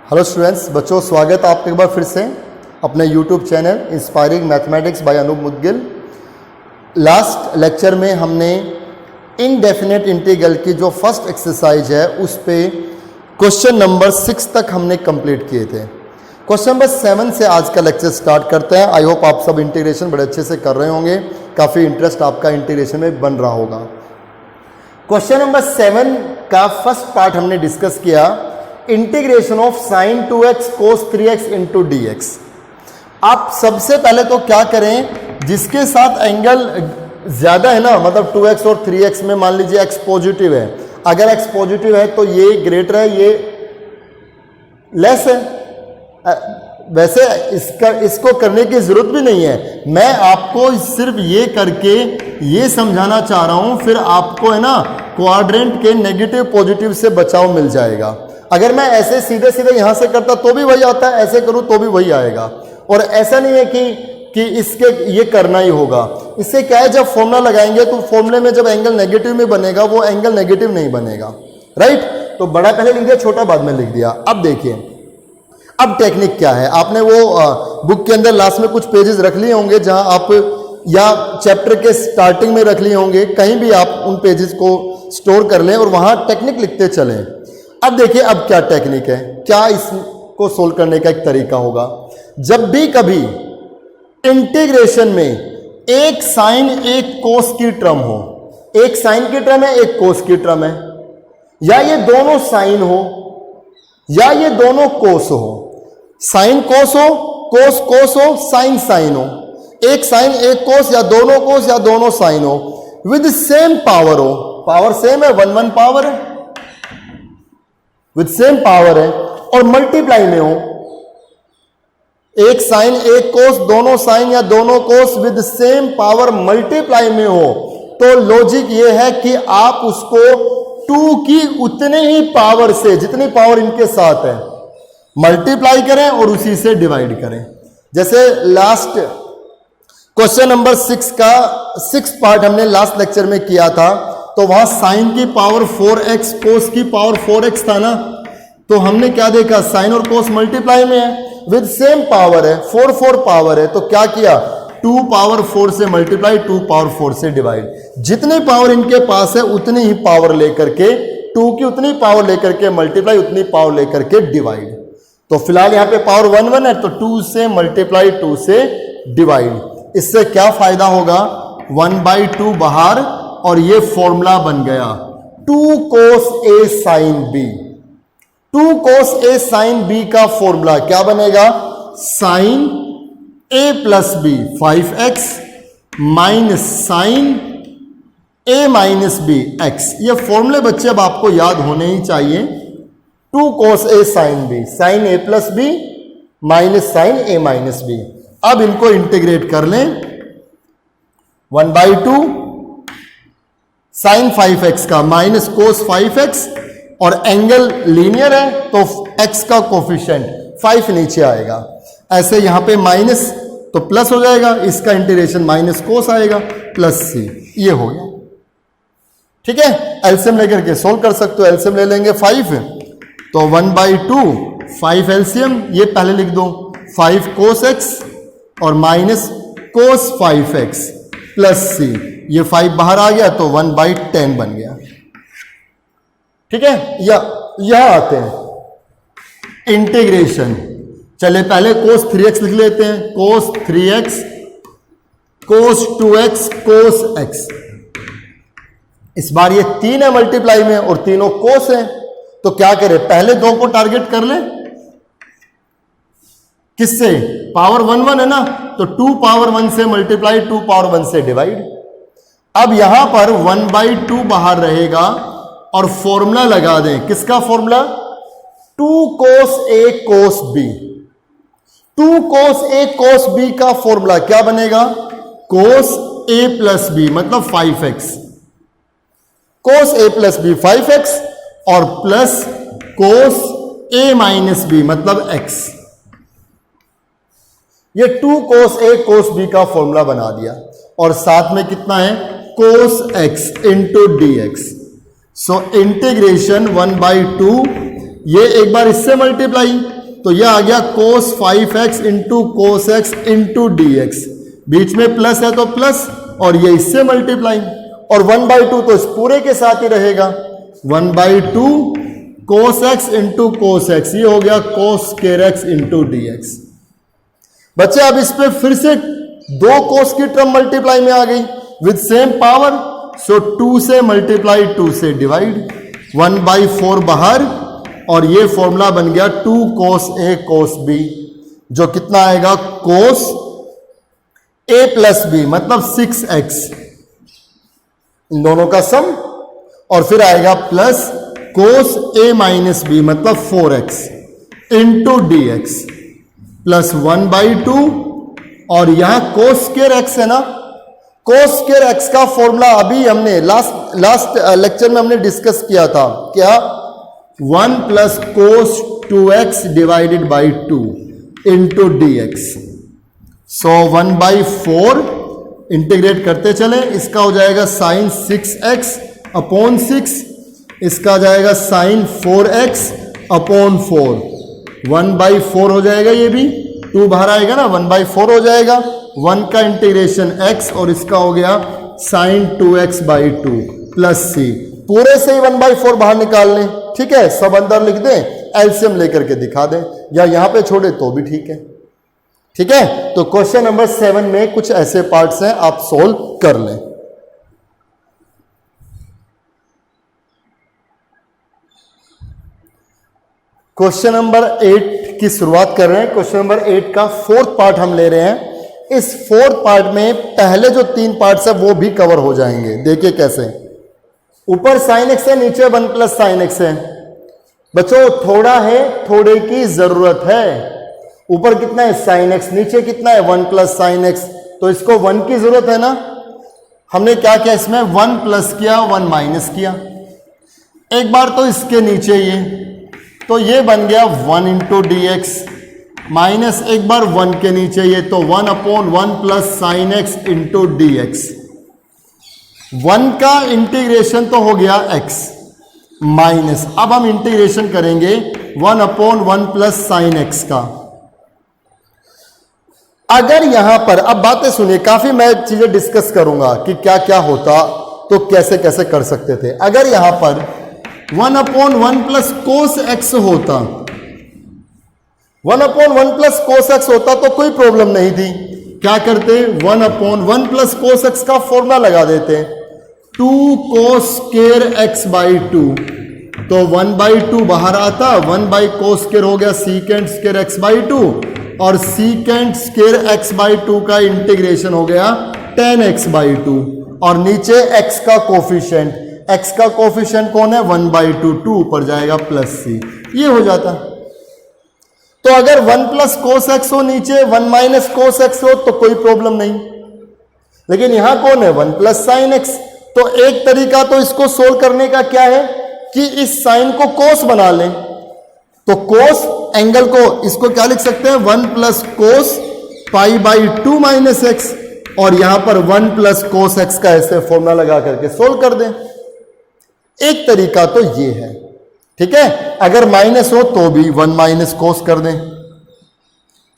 Hello students, बच्चों स्वागत है आपका एक बार फिर से अपने YouTube channel inspiring mathematics by Anoop Mudgil. Last lecture में हमने इनडेफिनेट इंटीग्रल की जो फर्स्ट एक्सरसाइज है उस पे क्वेश्चन नंबर 6 तक हमने कंप्लीट किए थे। क्वेश्चन नंबर 7 से आज का लेक्चर स्टार्ट करते हैं। आई होप आप सब इंटीग्रेशन बड़े अच्छे से कर रहे होंगे, काफ़ी इंटरेस्ट आपका इंटीग्रेशन में बन रहा होगा। क्वेश्चन नंबर 7 का फर्स्ट पार्ट हमने डिस्कस किया, integration of sine 2x cos 3x into d x. आप सबसे पहले तो क्या करें, जिसके साथ एंगल ज्यादा है ना, मतलब 2x और 3x में मान लीजिए x पॉजिटिव है, अगर x पॉजिटिव है तो ये ग्रेटर है, ये लेस है। वैसे इसको करने की जरूरत भी नहीं है, मैं आपको सिर्फ ये करके ये समझाना चाह रहा हूं, फिर आपको है ना क्वाड्रेंट के नेगेटिव पॉजिटिव से बचाव मिल जाएगा। अगर मैं ऐसे सीधे सीधे यहां से करता तो भी वही आता है, ऐसे करूं तो भी वही आएगा। और ऐसा नहीं है कि इसके ये करना ही होगा। इससे क्या है, जब फॉर्मूला लगाएंगे तो फॉर्मूले में जब एंगल नेगेटिव में बनेगा वो एंगल नेगेटिव नहीं बनेगा, राइट। तो बड़ा पहले लिख दिया, छोटा बाद में लिख दिया। अब देखिए अब टेक्निक क्या है। आपने वो बुक के अंदर लास्ट में कुछ पेजेस रख लिए होंगे जहां आप, या चैप्टर के स्टार्टिंग में रख लिए होंगे, कहीं भी आप उन पेजेस को स्टोर कर लें और वहां टेक्निक लिखते चलें। अब देखिए अब क्या टेक्निक है, क्या इसको सोल्व करने का एक तरीका होगा। जब भी कभी इंटीग्रेशन में एक साइन एक कोस की टर्म हो, एक साइन की टर्म है एक कोस की टर्म है, या ये दोनों साइन हो या ये दोनों कोस हो, साइन कोस हो, कोस कोस हो, साइन साइन हो, एक साइन एक कोस या दोनों साइन हो, विद सेम पावर हो, पावर सेम है, 1 1 पावर है, विद सेम पावर है, और मल्टीप्लाई में हो, एक साइन एक कोस, दोनों साइन या दोनों कोस विद सेम पावर मल्टीप्लाई में हो, तो लॉजिक ये है कि आप उसको 2 की उतने ही पावर से, जितनी पावर इनके साथ है, मल्टीप्लाई करें और उसी से डिवाइड करें। जैसे लास्ट क्वेश्चन नंबर 6 का 6 पार्ट हमने लास्ट लेक्चर में किया था, तो वहां साइन की पावर 4x, कोस की पावर 4x था ना, तो हमने क्या देखा, साइन और कोस मल्टीप्लाई में है, विद सेम पावर है, 4 4 पावर है, तो क्या किया, 2 पावर 4 से मल्टीप्लाई, 2 पावर 4 से डिवाइड। जितनी पावर इनके पास है उतनी ही पावर लेकर के, 2 की उतनी पावर लेकर के मल्टीप्लाई, उतनी पावर लेकर के डिवाइड। तो फिलहाल यहां पे पावर 1 1 है, तो 2 से मल्टीप्लाई, 2 से डिवाइड। इससे क्या फायदा होगा, 1/2 बाहर, और ये फॉर्मूला बन गया 2 cos a sin b। 2 cos a sin b का फॉर्मूला क्या बनेगा, sin a plus b 5x minus sine a minus b x। ये फॉर्मूले बच्चे अब आपको याद होने ही चाहिए। 2 cos a sin b, sin a plus b minus sine a minus b। अब इनको इंटीग्रेट कर लें, 1/2 साइन 5x का माइनस कोस 5x, और एंगल लीनियर है तो x का कोफिशिएंट 5 नीचे आएगा, ऐसे यहां पे माइनस तो प्लस हो जाएगा, इसका इंटीग्रेशन माइनस कोस आएगा प्लस c, ये हो गया। ठीक है, एलसीएम लेकर के सोल्व कर सकते हो। एलसीएम ले लेंगे 5, तो 1/2 5 एलसीएम, ये पहले लिख दो, 5 कोस x और minus cos 5x plus c, ये 5 बाहर आ गया तो 1/10 बन गया। ठीक है, यह आते हैं इंटीग्रेशन। चले पहले cos 3x लिख लेते हैं, cos 3x, cos 2x, cos x। इस बार ये 3 है मल्टीप्लाई में और तीनों cos है, तो क्या करें, पहले 2 को टारगेट कर ले, किससे, पावर 1 1 है ना, तो 2 पावर 1 से मल्टीप्लाई, 2 पावर 1 से डिवाइड। अब यहां पर 1/2 बाहर रहेगा और फॉर्मूला लगा दें, किसका formula, 2 cos a cos b। 2 cos a cos b का फॉर्मूला क्या बनेगा, cos a प्लस b मतलब 5x, cos a plus b 5x, और plus cos a minus b मतलब x। ये 2 cos a cos b का फॉर्मूला बना दिया, और साथ में कितना है, cos x into d x. So integration 1/2, ये एक बार इससे मल्टीप्लाई, तो यह आ गया cos 5x into cos x into d x, बीच में प्लस है तो प्लस और ये इससे मल्टीप्लाई, और 1/2 तो इस पूरे के साथ ही रहेगा, 1/2 cos x into cos x, ये हो गया cos square x into d x. बच्चे अब इस पे फिर से दो cos की टर्म मल्टीप्लाई में आ गई विद सेम पावर, सो 2 से मल्टीप्लाई 2 से डिवाइड, 1/4 बाहर, और ये फॉर्मूला बन गया 2 cos a cos b, जो कितना आएगा cos a प्लस b मतलब 6x, इन दोनों का सम, और फिर आएगा plus cos a minus b मतलब 4x into d x plus 1/2, और यहां cos स्क्वायर x है ना, cos स्क्वायर x का फॉर्मूला अभी हमने लास्ट लेक्चर में हमने डिस्कस किया था, क्या 1 plus cos 2x divided by 2 into d x, so 1/4 integrate करते चले, इसका हो जाएगा साइन 6x अपॉन 6, इसका आ जाएगा साइन 4x अपॉन 4, 1/4 हो जाएगा, ये भी 2 बाहर आएगा ना, 1/4 हो जाएगा, 1 का इंटीग्रेशन x, और इसका हो गया साइन 2x/2 प्लस c, पूरे से ही 1/4 बाहर निकाल लें, ठीक है, सब अंदर लिख दें, एलसीएम लेकर के दिखा दें, या यहां पे छोड़े तो भी ठीक है, ठीक है। तो क्वेश्चन नंबर 7 में कुछ ऐसे पार्ट्स हैं, आप सोल्व कर लें। क्वेश्चन नंबर 8 की शुरुआत कर रहे हैं। क्वेश्चन नंबर 8 का 4th पार्ट हम ले रहे हैं। इस 4th पार्ट में पहले जो 3 पार्ट्स है वो भी कवर हो जाएंगे। देखिए कैसे, ऊपर साइन एक्स है, नीचे 1 प्लस साइन एक्स है। बच्चों थोड़ा है, थोड़े की जरूरत है। ऊपर कितना है साइन एक्स, नीचे कितना है 1 प्लस साइन एक्स, तो इसको 1 की जरूरत है ना। हमने क्या किया, इसमें 1 प्लस किया, 1 माइनस किया। एक बार तो इसके नीचे ये, तो ये बन गया 1 इंटू डी एक्स, माइनस एक बार 1 के नीचे ये, तो 1/1 plus sign x into d x. 1 का इंटीग्रेशन तो हो गया x माइनस, अब हम इंटीग्रेशन करेंगे 1/1 प्लस साइन एक्स का। अगर यहां पर, अब बातें सुनिए, काफी मैं चीजें डिस्कस करूंगा कि क्या क्या होता तो कैसे कैसे कर सकते थे। अगर यहां पर 1/1 प्लस कोस एक्स होता, 1/1 प्लस कोस एक्स होता तो कोई प्रॉब्लम नहीं थी। क्या करते, 1/1 प्लस कोस एक्स का फॉर्मूला लगा देते, 2 cos स्क्वायर x/2, तो 1/2 बाहर आता, 1/cos स्क्वायर हो गया सीकेंट स्क्वायर x/2, और सीकेंट स्क्वायर x/2 का इंटीग्रेशन हो गया tan x/2, और नीचे x का कोफिशिएंट, x का कोफिशिएंट कौन है 1/2, 2 ऊपर जाएगा प्लस c, ये हो जाता। तो अगर 1 प्लस कोस एक्स हो, नीचे 1 माइनस कोस एक्स हो तो कोई प्रॉब्लम नहीं, लेकिन यहां कौन है 1 प्लस साइन एक्स। तो एक तरीका तो इसको सोल्व करने का क्या है कि इस साइन को कोस बना लें, तो कोस एंगल को इसको क्या लिख सकते हैं 1 प्लस कोस π/2 माइनस एक्स, और यहां पर 1 प्लस कोस एक्स का ऐसे फॉर्मूला लगा करके सोल्व कर दें। एक तरीका तो ये है, ठीक है। अगर माइनस हो तो भी 1 माइनस कोस कर दें,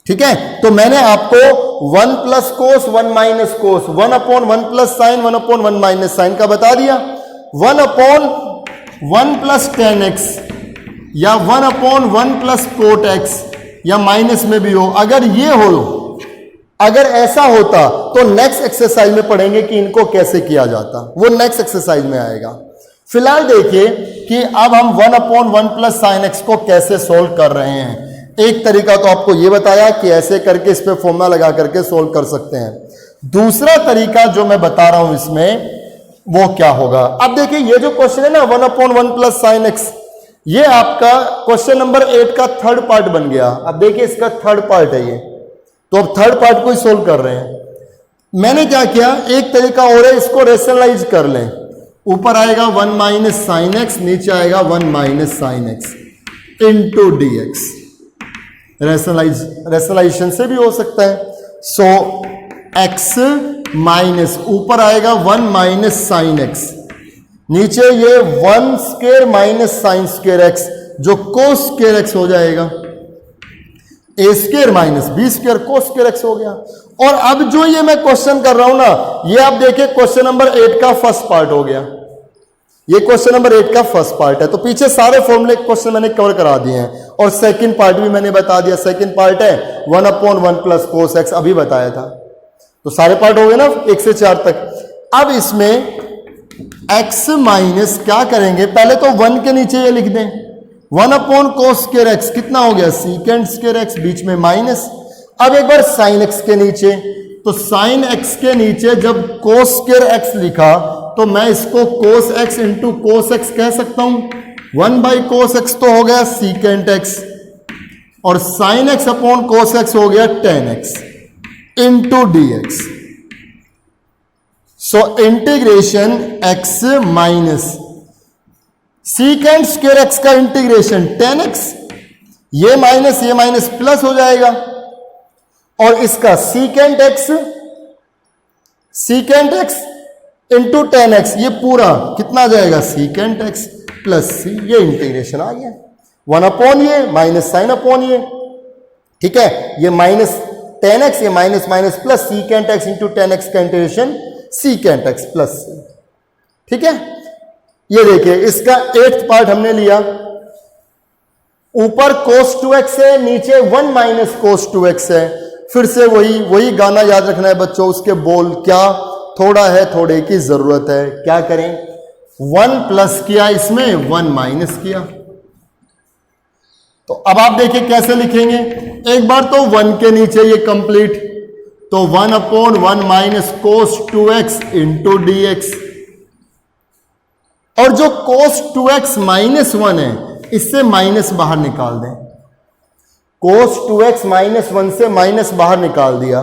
ठीक है। तो मैंने आपको 1 plus cos 1 minus cos, 1/1 plus sine 1/1 minus sine का बता दिया, 1/1 प्लस tan x या 1/1 प्लस कोट x, या माइनस में भी हो। अगर ये हो, अगर ऐसा होता तो नेक्स्ट एक्सरसाइज में पढ़ेंगे कि इनको कैसे किया जाता, वो नेक्स्ट एक्सरसाइज में आएगा। फिलहाल देखिए कि अब हम 1/1 प्लस साइन एक्स को कैसे सोल्व कर रहे हैं। एक तरीका तो आपको यह बताया कि ऐसे करके इस पे फॉर्मूला लगा करके सोल्व कर सकते हैं। दूसरा तरीका जो मैं बता रहा हूं इसमें वो क्या होगा। अब देखिए ये जो क्वेश्चन है ना 1/1 प्लस साइन एक्स, ये आपका क्वेश्चन नंबर 8 का 3rd पार्ट बन गया। अब देखिए इसका 3rd पार्ट है ये, तो अब 3rd पार्ट को ही सोल्व कर रहे हैं। मैंने क्या किया, एक तरीका और है, इसको रेशनलाइज कर लें। ऊपर आएगा 1 माइनस साइन एक्स, नीचे आएगा 1 minus sine x into d x. Rationalisation से भी हो सकता है। सो एक्स माइनस, ऊपर आएगा 1 माइनस साइन एक्स, नीचे ये 1 square minus sine square x, जो कोस स्क्वायर एक्स हो जाएगा। A square minus b square cos square x हो गया। और अब जो ये मैं क्वेश्चन कर रहा हूं ना, ये आप देखिए क्वेश्चन नंबर 8 का फर्स्ट पार्ट हो गया। ये क्वेश्चन नंबर 8 का फर्स्ट पार्ट है। तो पीछे सारे फॉर्मूले क्वेश्चन मैंने कवर करा दिए हैं और सेकंड पार्ट भी मैंने बता दिया। सेकंड पार्ट है 1/1 प्लस कोस एक्स, अभी बताया था। तो सारे पार्ट हो गए ना 1 से 4 तक। अब इसमें x माइनस क्या करेंगे, पहले तो 1 के नीचे ये लिख दें 1/cos स्क्वायर एक्स, कितना हो गया सीकेंड स्क्वायर एक्स, बीच में माइनस। अब एक बार साइन एक्स के नीचे, तो साइन एक्स के नीचे जब कोस स्क्वायर एक्स लिखा तो मैं इसको कोस एक्स इंटू कोस एक्स कह सकता हूं। 1/cos एक्स तो हो गया सीकेंट एक्स और sine x upon cos x हो गया tan x into d x. So integration x minus secant square x का इंटीग्रेशन tan x, ये माइनस प्लस हो जाएगा और इसका secant x into tan x, ये पूरा कितना आ जाएगा सीकेंट x प्लस सी, ये इंटीग्रेशन आ गया 1 ये माइनस साइन अपॉन ये, ठीक है। ये माइनस tan x, ये minus plus secant x into tan x का इंटीग्रेशन सीकेंट x प्लस सी, ठीक है। ये देखिए इसका 8th पार्ट हमने लिया, ऊपर cos 2x है, नीचे 1 माइनस cos 2x है। फिर से वही गाना याद रखना है बच्चों, उसके बोल क्या, थोड़ा है थोड़े की जरूरत है, क्या करें 1 प्लस किया इसमें 1 माइनस किया। तो अब आप देखिए कैसे लिखेंगे, एक बार तो 1 के नीचे ये कंप्लीट, तो 1/1 minus cos 2x into d x, और जो cos 2x माइनस 1 है इससे माइनस बाहर निकाल दें। cos 2x माइनस 1 से माइनस बाहर निकाल दिया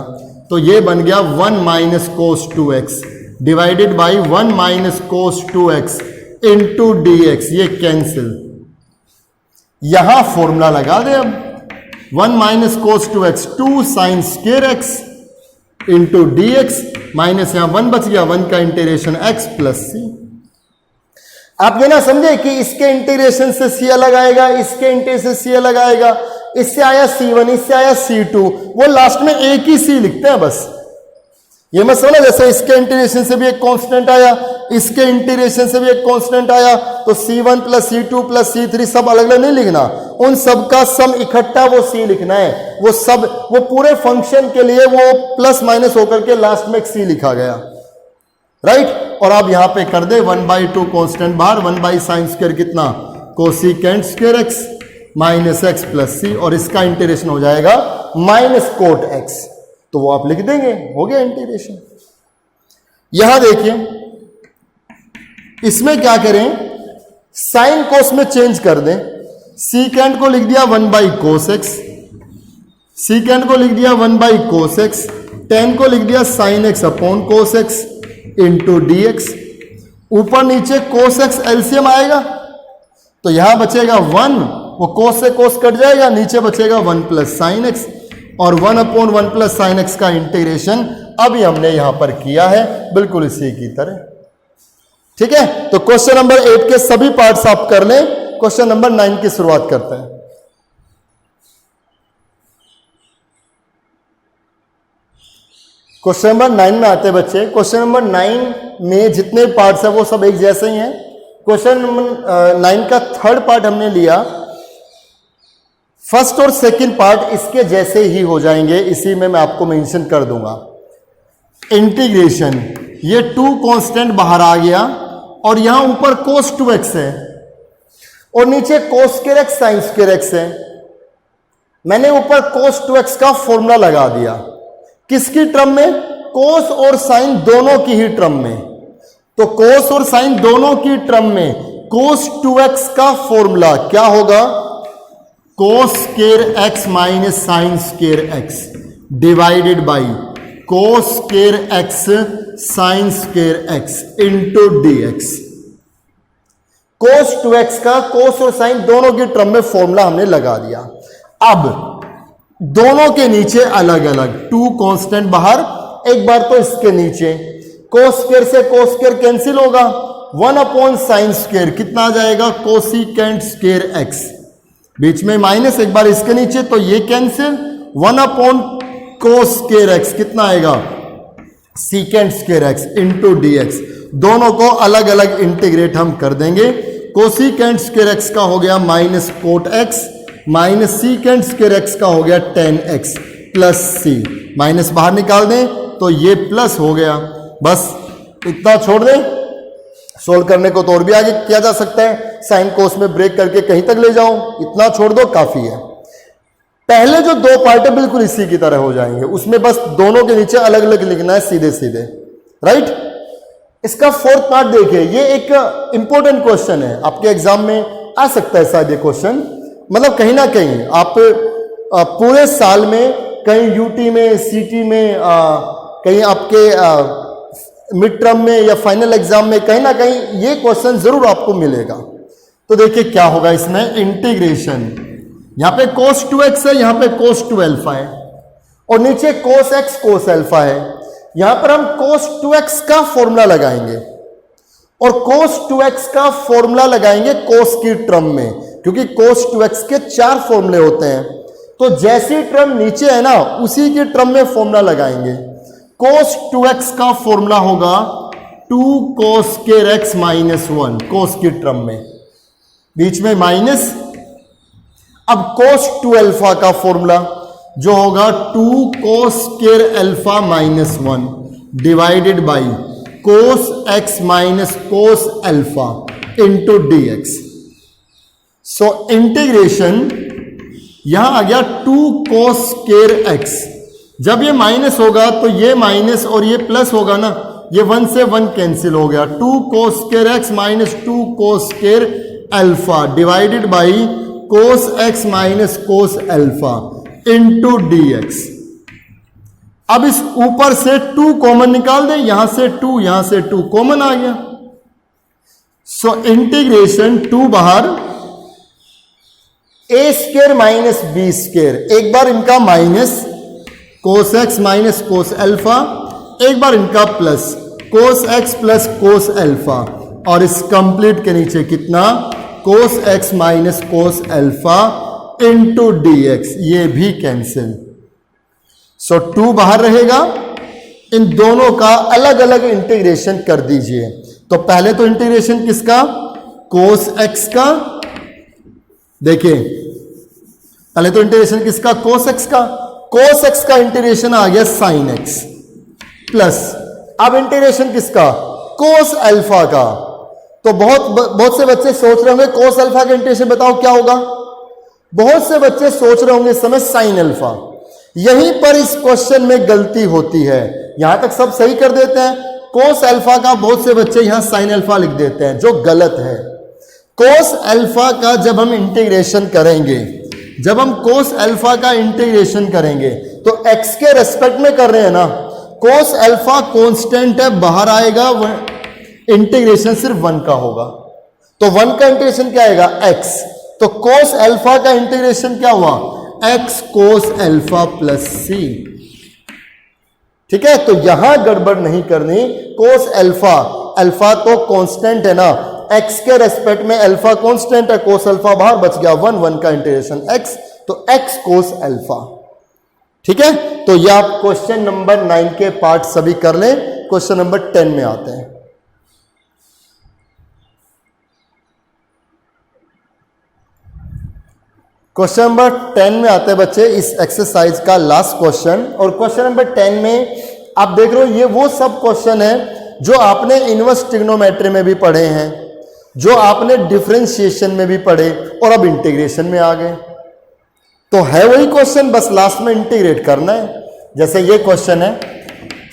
तो ये बन गया 1 minus cos 2x divided by 1 minus cos 2x into d x, ये कैंसिल। यहां फॉर्मूला लगा दे अब 1 minus cos 2x 2 sign square x into d x, minus यहां 1 बच गया, 1 का इंटीग्रेशन x प्लस सी। आप ये ना समझे कि इसके इंटीग्रेशन से सी अलग आएगा, इसके इंटीग्रेशन से सी अलग आएगा, इससे आया C1, इससे आया C2, वो लास्ट में एक ही C लिखते हैं बस। ये मत समझना जैसे इसके इंटीग्रेशन से भी एक कांस्टेंट आया, इसके इंटीग्रेशन से भी एक कांस्टेंट आया, तो C1 plus C2 plus C3 सब अलग अलग नहीं लिखना, उन सब का सम इकट्ठा वो C लिखना है। वो सब वो पूरे फंक्शन के लिए वो प्लस माइनस होकर के लास्ट में एक C लिखा गया, राइट। और आप यहां पे कर दे 1/2 कांस्टेंट बाहर, 1 साइन स्क्वायर कितना cosecant square x minus x plus c, और इसका इंटीग्रेशन हो जाएगा माइनस कोट एक्स, तो वो आप लिख देंगे, हो गया इंटीग्रेशन। यहां देखिए इसमें क्या करें, साइन कोस में चेंज कर दें, सीकेंट को लिख दिया 1/cos x, सीकेंट को लिख दिया 1/cos x, tan को लिख दिया sin x upon cos x into d x, ऊपर नीचे cos x एलसीएम आएगा तो यहां बचेगा 1, वो cos से cos कट जाएगा, नीचे बचेगा 1 प्लस साइन एक्स, और 1/1 प्लस साइन एक्स का इंटीग्रेशन अभी हमने यहां पर किया है बिल्कुल इसी की तरह, ठीक है। तो क्वेश्चन नंबर 8 के सभी पार्ट्स आप कर लें, क्वेश्चन नंबर 9 की शुरुआत करते हैं। क्वेश्चन नंबर 9 में आते हैं बच्चे। क्वेश्चन नंबर 9 में जितने पार्ट्स हैं वो सब एक जैसे ही हैं। क्वेश्चन नंबर 9 का 3rd पार्ट हमने लिया, फर्स्ट और सेकंड पार्ट इसके जैसे ही हो जाएंगे, इसी में मैं आपको मेंशन कर दूंगा। इंटीग्रेशन, ये 2 कांस्टेंट बाहर आ गया और यहां ऊपर cos 2x है और नीचे cos square x sin square x है। मैंने ऊपर cos 2x का फॉर्मूला लगा दिया, किसकी टर्म में, cos और sin दोनों की ही टर्म में। तो cos और sin दोनों की टर्म में cos 2x का फॉर्मूला क्या होगा, cos square x minus sin square x divided by cos square x sin square x into dx। cos 2x का cos और sin दोनों की टर्म में फॉर्मूला हमने लगा दिया। अब दोनों के नीचे अलग अलग 2 कांस्टेंट बाहर, एक बार तो इसके नीचे cos स्क्वायर से cos स्क्वायर कैंसिल होगा, 1/sin स्क्वायर कितना आ जाएगा कोसिकेंट स्क्वायर x बीच में माइनस, एक बार इसके नीचे, तो ये कैंसिल, 1 अपॉन कोस स्क्वायर एक्स कितना आएगा, secant square x into d x. दोनों को अलग अलग इंटीग्रेट हम कर देंगे। कोसिकेंट स्क्वायर एक्स का हो गया minus cot x, minus secant square x का हो गया टेन एक्स प्लस सी। माइनस बाहर निकाल दें तो ये प्लस हो गया। बस इतना छोड़ दें, सोल्व करने को तो और भी आगे किया जा सकता है, साइन कोस में ब्रेक करके कहीं तक ले जाओ, इतना छोड़ दो काफी है। पहले जो दो पार्ट है बिल्कुल इसी की तरह हो जाएंगे, उसमें बस दोनों के नीचे अलग अलग लिखना है सीधे सीधे, राइट। इसका फोर्थ पार्ट देखिए, ये एक इंपॉर्टेंट क्वेश्चन है, आपके एग्जाम में आ सकता है शायद ये क्वेश्चन। मतलब कहीं ना कहीं आप पूरे साल में कहीं यूटी में, सीटी में, कहीं आपके मिड टर्म में या फाइनल एग्जाम में कहीं ना कहीं ये क्वेश्चन जरूर आपको मिलेगा। तो देखिए क्या होगा इसमें, इंटीग्रेशन, यहां पे cos 2x है, यहां पे cos 2 अल्फा है, और नीचे cos x cos अल्फा है। यहां पर हम cos 2x का फॉर्मूला लगाएंगे और cos 2x का फॉर्मूला लगाएंगे cos की टर्म में, क्योंकि cos 2x के 4 फॉर्मूले होते हैं। तो जैसी टर्म नीचे है ना उसी की टर्म में फॉर्मूला लगाएंगे। cos 2x का फॉर्मूला होगा 2 cos square x minus 1, cos की टर्म में, बीच में माइनस। अब cos 2 अल्फा का फॉर्मूला जो होगा 2 cos square alpha minus 1 divided by cos x minus cos alpha into d x. So integration यहां आ गया 2 cos स्क्वायर x। जब ये माइनस होगा तो ये माइनस और ये प्लस होगा ना, ये 1 से 1 कैंसिल हो गया। 2 cos square x minus 2 cos square alpha divided by cos x minus cos alpha into d x. अब इस ऊपर से 2 कॉमन निकाल दें, यहां से 2, यहां से 2 कॉमन आ गया। सो इंटीग्रेशन 2 बाहर, ए स्क्वायर माइनस बी स्क्वायर, एक बार इनका minus cos x minus cos alpha, एक बार इनका plus cos x plus cos alpha, और इस कंप्लीट के नीचे कितना cos x minus cos alpha into d x, ये भी कैंसिल। सो 2 बाहर रहेगा, इन दोनों का अलग अलग इंटीग्रेशन कर दीजिए। तो पहले तो इंटीग्रेशन किसका, cos x का, देखिए पहले तो इंटीग्रेशन किसका, cos x का। cos x का इंटीग्रेशन आ गया sin x प्लस, अब इंटीग्रेशन किसका, cos अल्फा का। तो बहुत से बच्चे सोच रहे होंगे cos अल्फा का इंटीग्रेशन बताओ क्या होगा, बहुत से बच्चे सोच रहे होंगे इस समय sin अल्फा। यहीं पर इस क्वेश्चन में गलती होती है, यहां तक सब सही कर देते हैं, cos अल्फा का बहुत से बच्चे यहां sin अल्फा लिख देते हैं, जो गलत है। cos अल्फा का जब हम इंटीग्रेशन करेंगे, जब हम cos अल्फा का इंटीग्रेशन करेंगे तो x के रेस्पेक्ट में कर रहे हैं ना, cos अल्फा कांस्टेंट है, बाहर आएगा, इंटीग्रेशन सिर्फ 1 का होगा। तो 1 का इंटीग्रेशन क्या आएगा, x। तो cos अल्फा का इंटीग्रेशन क्या हुआ, x cos alpha plus c। ठीक है, तो यहां गड़बड़ नहीं करनी। cos अल्फा, अल्फा तो कांस्टेंट है ना, x के रेस्पेक्ट में अल्फा कांस्टेंट है, cos अल्फा बाहर बच गया, 1 का इंटीग्रेशन x, तो x cos अल्फा। ठीक है, तो ये आप क्वेश्चन नंबर 9 के पार्ट सभी कर लें। क्वेश्चन नंबर 10 में आते हैं। क्वेश्चन नंबर 10 में आते हैं बच्चे, इस एक्सरसाइज का लास्ट क्वेश्चन। और क्वेश्चन नंबर 10 में आप देख रहे हो, ये वो सब क्वेश्चन है जो आपने इनवर्स ट्रिग्नोमेट्री में भी पढ़े हैं, जो आपने डिफरेंशिएशन में भी पढ़े, और अब इंटीग्रेशन में आ गए। तो है वही क्वेश्चन, बस लास्ट में इंटीग्रेट करना है। जैसे ये क्वेश्चन है,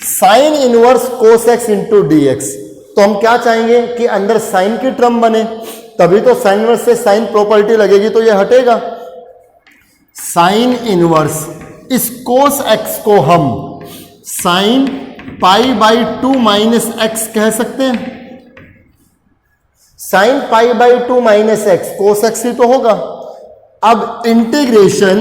साइन इनवर्स कोस एक्स इंटू डी एक्स। तो हम क्या चाहेंगे कि अंदर साइन की टर्म बने, तभी तो साइन इनवर्स से साइन प्रॉपर्टी लगेगी, तो ये हटेगा। साइन इनवर्स, इस कोस एक्स को हम sine pi by 2 minus x कह सकते हैं। Sine pi by 2 minus x, cos x ही तो होगा। अब इंटीग्रेशन,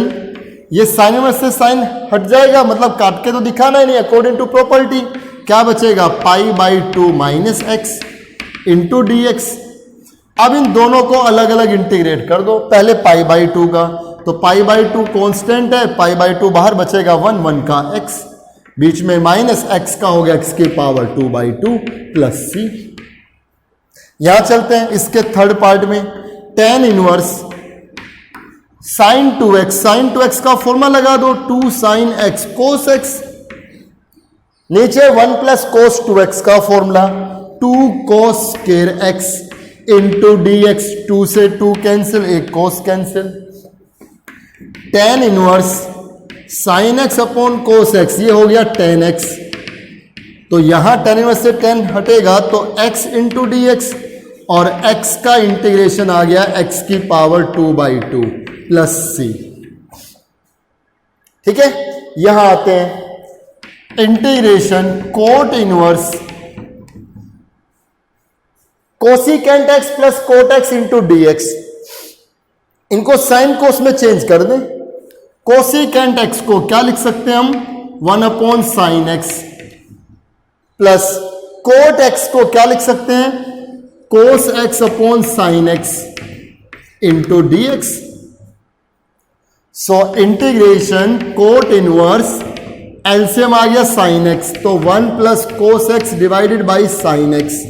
ये साइन इनवर्स से साइन हट जाएगा, मतलब काट के तो दिखाना ही नहीं, अकॉर्डिंग टू प्रॉपर्टी क्या बचेगा, पाई by 2 minus x into d x. अब इन दोनों को अलग अलग इंटीग्रेट कर दो। पहले पाई बाई 2 का, तो पाई बाई 2 कॉन्स्टेंट है, पाई बाई 2 बाहर बचेगा 1, 1 का x, बीच में माइनस x का हो गया x की पावर 2/2 प्लस c। यहां चलते हैं इसके थर्ड पार्ट में, tan inverse sine 2x, sine 2x का फॉर्मूला लगा दो 2 साइन x cos x, नीचे 1 प्लस cos 2x का formula 2 cos square x into dx, 2 से 2 कैंसिल, एक cos cancel, tan inverse sign x upon cos x, ये हो गया tan x, तो यहां tan इनवर्स से tan हटेगा तो x इंटू डी एक्स, और x का इंटीग्रेशन आ गया x की पावर 2/2 प्लस c। ठीक है, यहां आते हैं integration cot inverse cosecant x plus cot x into d x, इनको साइन कोस में चेंज कर दें। कोसिकेंट x को क्या लिख सकते हैं हम, 1 upon sine x, plus cot x को क्या लिख सकते हैं, cos x upon sine x into d x. So integration cot inverse LCM आ गया साइन x, तो 1 plus cos x divided by sine x,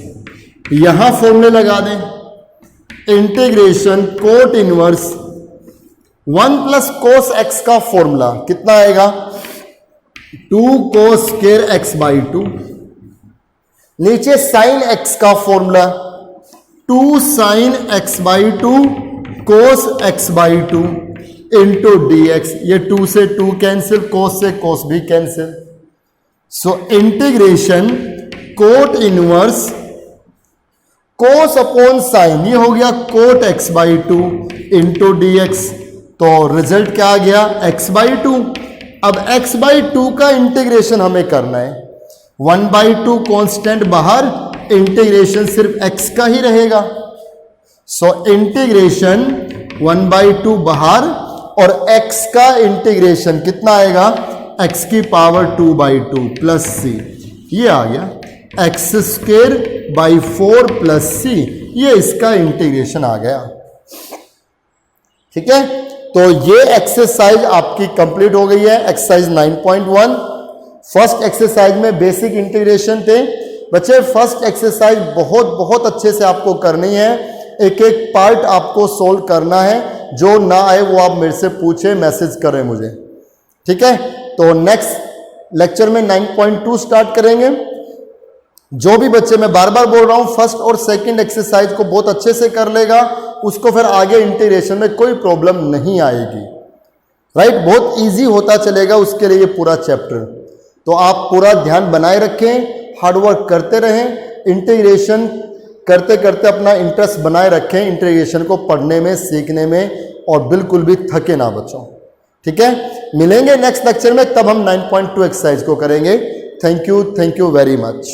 यहां फॉर्मूले लगा दें। Integration cot inverse 1 plus cos x का फॉर्मूला कितना आएगा, 2 कोस स्क्वायर x/2, नीचे साइन x का formula 2 sine x/2 cos x/2 into d x, ये 2 से 2 कैंसिल, कोस से कोस भी cancel. So integration cot inverse cos upon sine, ये हो गया cot x/2 into d x, तो रिजल्ट क्या आ गया x/2। अब x/2 का इंटीग्रेशन हमें करना है, 1/2 कांस्टेंट बाहर, इंटीग्रेशन सिर्फ x का ही रहेगा। सो इंटीग्रेशन 1/2 बाहर और x का इंटीग्रेशन कितना आएगा, x की पावर 2/2 प्लस c, ये आ गया x square by 4 plus c, ये इसका इंटीग्रेशन आ गया। ठीक है, तो ये एक्सरसाइज आपकी कंप्लीट हो गई है, एक्सरसाइज 9.1। फर्स्ट एक्सरसाइज में बेसिक इंटीग्रेशन थे बच्चे। फर्स्ट एक्सरसाइज बहुत बहुत अच्छे से आपको करनी है, एक एक पार्ट आपको सोल्व करना है, जो ना आए वो आप मेरे से पूछे, मैसेज करें मुझे। ठीक है, तो नेक्स्ट लेक्चर में 9.2 स्टार्ट करेंगे। जो भी बच्चे, मैं बार बार बोल रहा हूं, फर्स्ट और सेकंड एक्सरसाइज को बहुत अच्छे से कर लेगा, उसको फिर आगे इंटीग्रेशन में कोई प्रॉब्लम नहीं आएगी। राइट, बहुत इजी होता चलेगा उसके लिए ये पूरा चैप्टर। तो आप पूरा ध्यान बनाए रखें, हार्डवर्क करते रहें, इंटीग्रेशन करते करते अपना इंटरेस्ट बनाए रखें इंटीग्रेशन को पढ़ने में, सीखने में, और बिल्कुल भी थके ना बच्चों। ठीक है, मिलेंगे नेक्स्ट लेक्चर में, तब हम 9.2 एक्सरसाइज को करेंगे। Thank you very much.